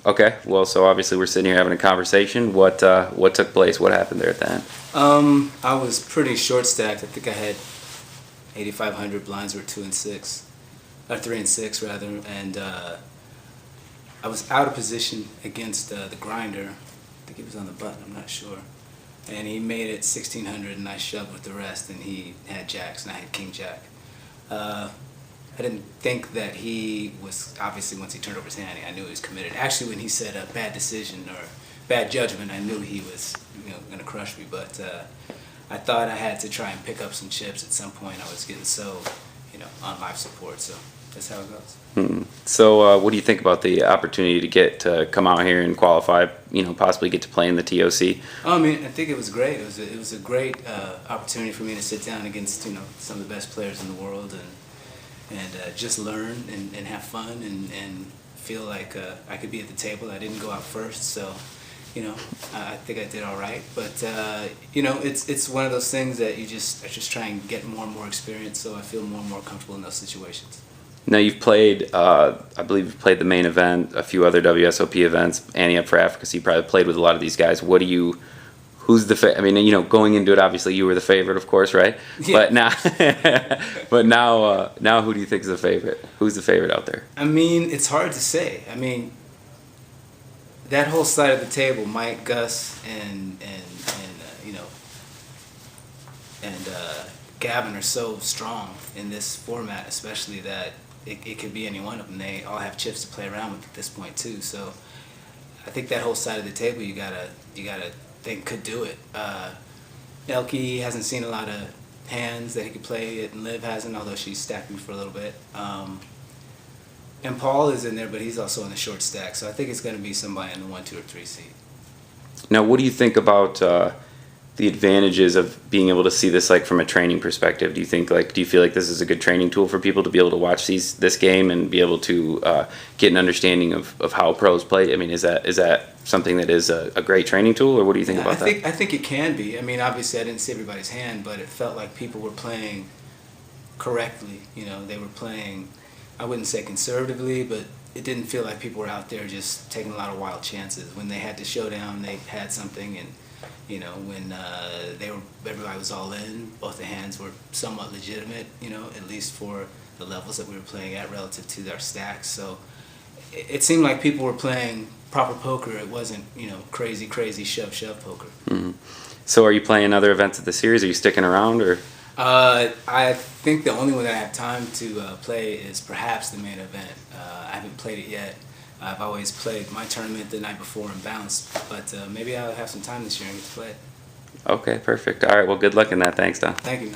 Okay, well, so obviously we're sitting here having a conversation. What took place? What happened there at the end? I was pretty short stacked. I think I had 8,500 blinds were 2 and 6, or 3 and 6 rather, and I was out of position against the grinder. I think he was on the button. I'm not sure. And he made it 1,600, and I shoved with the rest, and he had jacks, and I had king jack. I didn't think that he was, obviously once he turned over his hand, I knew he was committed. Actually, when he said a bad decision or bad judgment, I knew he was going to crush me. But I thought I had to try and pick up some chips at some point. I was getting so, on life support, so that's how it goes. So what do you think about the opportunity to get to come out here and qualify, possibly get to play in the TOC? I mean, I think it was great. It was a great opportunity for me to sit down against, some of the best players in the world and just learn and have fun and feel like I could be at the table. I didn't go out first, so I think I did all right. But it's one of those things that I just try and get more and more experience, so I feel more and more comfortable in those situations. Now you've played, I believe you've played the main event, a few other WSOP events, Ante Up for Africa. So you probably played with a lot of these guys. Who's the I mean, going into it, obviously you were the favorite, of course, right? Yeah. But now, who do you think is the favorite? Who's the favorite out there? I mean, it's hard to say. I mean, that whole side of the table, Mike, Gus, and Gavin are so strong in this format, especially that it could be any one of them. They all have chips to play around with at this point too. So I think that whole side of the table, you gotta think could do it. Elke hasn't seen a lot of hands that he could play, and Liv hasn't, although she's stacked me for a little bit. And Paul is in there, but he's also in the short stack, so I think it's going to be somebody in the 1, 2, or 3 seed. Now, what do you think about the advantages of being able to see this from a training perspective? Do you feel like this is a good training tool for people to be able to watch this game and be able to get an understanding of how pros play? I mean, is that something that is a great training tool, or what do you think about that? I think it can be. I mean, obviously I didn't see everybody's hand, but it felt like people were playing correctly. They were playing, I wouldn't say conservatively, but it didn't feel like people were out there just taking a lot of wild chances. When they had to showdown, they had something, and when everybody was all in, both the hands were somewhat legitimate, at least for the levels that we were playing at relative to our stacks. So it seemed like people were playing proper poker. It wasn't, crazy shove poker. Mm-hmm. So are you playing other events of the series? Are you sticking around, or? I think the only one that I have time to play is perhaps the main event. I haven't played it yet. I've always played my tournament the night before and bounced, but maybe I'll have some time this year and get to play it. Okay, perfect. All right, well, good luck in that. Thanks, Don. Thank you.